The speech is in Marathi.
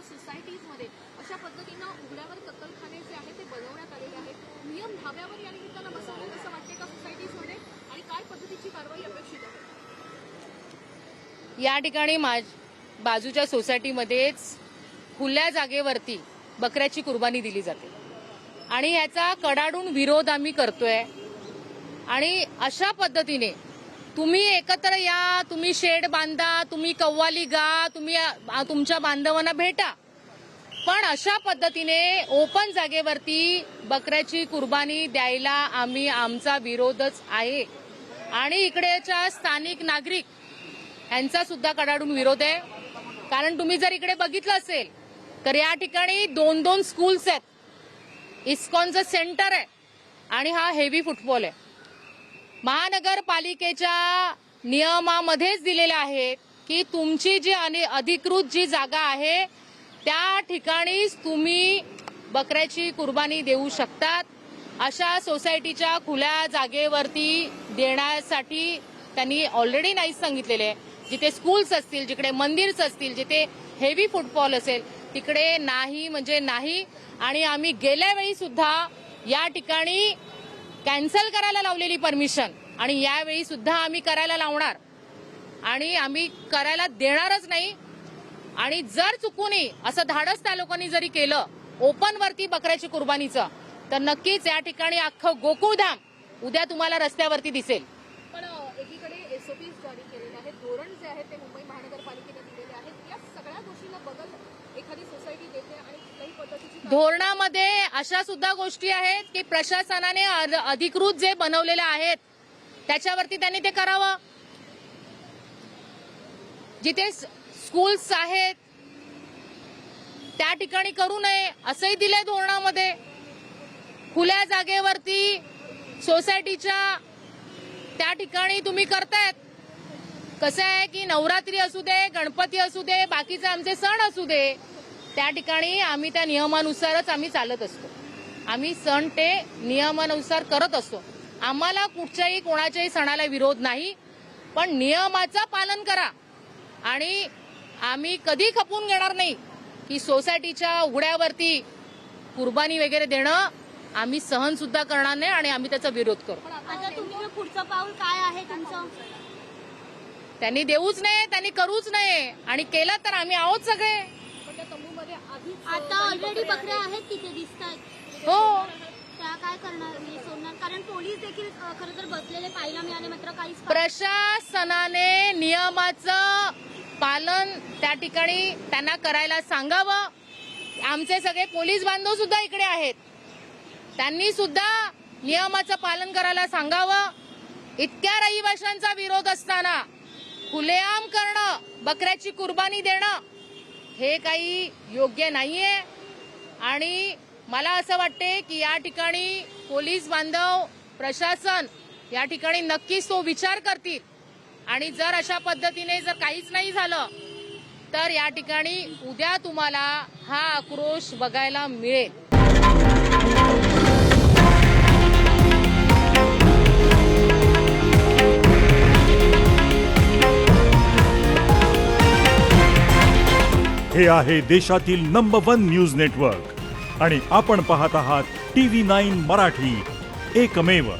सोसायटीजमध्ये अशा पद्धतीनं उघड्यावर कत्तलखाने जे आहेत ते बनवण्यात आलेले आहेत। नियम धाब्यावर या निमित्तानं बसवले असं वाटते का सोसायटीजमध्ये, आणि काय पद्धतीची कारवाई अपेक्षित आहे? या ठिकाणी बाजूच्या सोसायटीमध्येच खुल्या जागेवरती बकऱ्याची कुर्बानी दिली जाते आणि ह्याचा कडाडून विरोध आम्ही करतोय। आणि अशा पद्धतीने तुम्ही एकत्र या, तुम्ही शेड बांधा, तुम्ही कव्वाली गा, तुम्ही तुमच्या बांधवांना भेटा, पण अशा पद्धतीने ओपन जागेवरती बकऱ्याची कुर्बानी द्यायला आमचा विरोधच आहे। आणि इकडेच्या स्थानिक नागरिक यांचा सुद्धा कडाडून विरोध आहे। कारण तुम्ही जर इकडे बघितलं असेल तर या ठिकाणी 2-2 स्कूल्स आहेत, इस्कॉनचं सेंटर आहे आणि हा हेवी फुटबॉल आहे। महानगरपालिकेच्या नियमामध्येच दिलेले आहे की तुमची जी अधिकृत जी जागा आहे त्या ठिकाणीच तुम्ही बकऱ्याची कुर्बानी देऊ शकतात। अशा सोसायटीच्या खुल्या जागेवरती देण्यासाठी त्यांनी ऑलरेडी नाही सांगितलेले आहे। जिथे स्कूल्स असतील, जिकडे मंदिर्स असतील, जिथे हेवी फुटबॉल असेल तिकडे नाही म्हणजे नाही। आणि आम्ही गेल्या वेळी सुद्धा या ठिकाणी कॅन्सल करायला लावलेली परमिशन आणि यावेळी सुद्धा आम्ही करायला लावणार आणि आम्ही करायला देणारच नाही। आणि जर चुकूनही असं धाडस त्या लोकांनी जरी केलं ओपन वरती बकऱ्याची कुर्बानीचं, तर नक्कीच या ठिकाणी अख्खं गोकुळधाम उद्या तुम्हाला रस्त्यावरती दिसेल। पण एकीकडे एसओपीज जारी केलेले आहेत, धोरण जे आहे ते मुंबई महानगरपालिकेने दिलेले आहेत। या सगळ्या गोष्टीला बदल एखादी सोसायटी देते आणि काही पद्धतीची धोरणामध्ये अशा सुद्धा गोष्टी आहेत की प्रशासनाने अधिकृत जे बनवलेले आहेत त्याच्यावरती त्यांनी ते करावं। जिथे स्कूल्स आहेत त्या ठिकाणी करू नये असंही दिलंय धोरणामध्ये। खुल्या जागेवरती सोसायटीच्या त्या ठिकाणी तुम्ही करतायत। कसं आहे की नवरात्री असू दे, गणपती असू दे, बाकीचे आमचे सण असू दे, त्या ठिकाणी आम्ही त्या नियमानुसारच आम्ही चालत असतो। आम्ही सण ते नियमानुसार करत असतो। आम्हाला कुठच्याही कोणाच्याही सणाला विरोध नाही, पण नियमाचं पालन करा। आणि आम्ही कधी खपून घेणार नाही की सोसायटीच्या उघड्यावरती कुर्बानी वगैरे देणं आम्ही सहन सुद्धा करणार नाही आणि आम्ही त्याचा विरोध करू। आता तुमचं पुढचं पाऊल काय आहे तुमचं? त्यांनी देऊच नये, त्यांनी करूच नये, आणि केलं तर आम्ही आहोत सगळे। आता ऑलरेडी बकऱ्या आहेत तिथे दिसतात। हो, त्या काय करणार? मी सोडणार? कारण पोलीस देखील खरं तर बसलेले पाहायला मिळाले, मात्र काहीच प्रशासनाने नियमाचं पालन त्या ठिकाणी त्यांना करायला सांगावं। आमचे सगळे पोलीस बांधव सुद्धा इकडे आहेत, त्यांनी सुद्धा नियमाचं पालन करायला सांगावं। इतक्या रहिवाशांचा विरोध असताना खुलेआम करणं, बकऱ्याची कुर्बानी देणं हे काही योग्य नाहीये। आणि मला असं वाटते की या ठिकाणी पोलीस बांधव, प्रशासन या ठिकाणी नक्कीच तो विचार करतील आणि जर अशा पद्धतीने जर काहीच नाही झालं तर या ठिकाणी उद्या तुम्हाला हा आक्रोश बघायला मिळेल। हे आहे देशातील नंबर 1 न्यूज नेटवर्क आणि आपण पाहत आहात TV9 मराठी, एकमेव।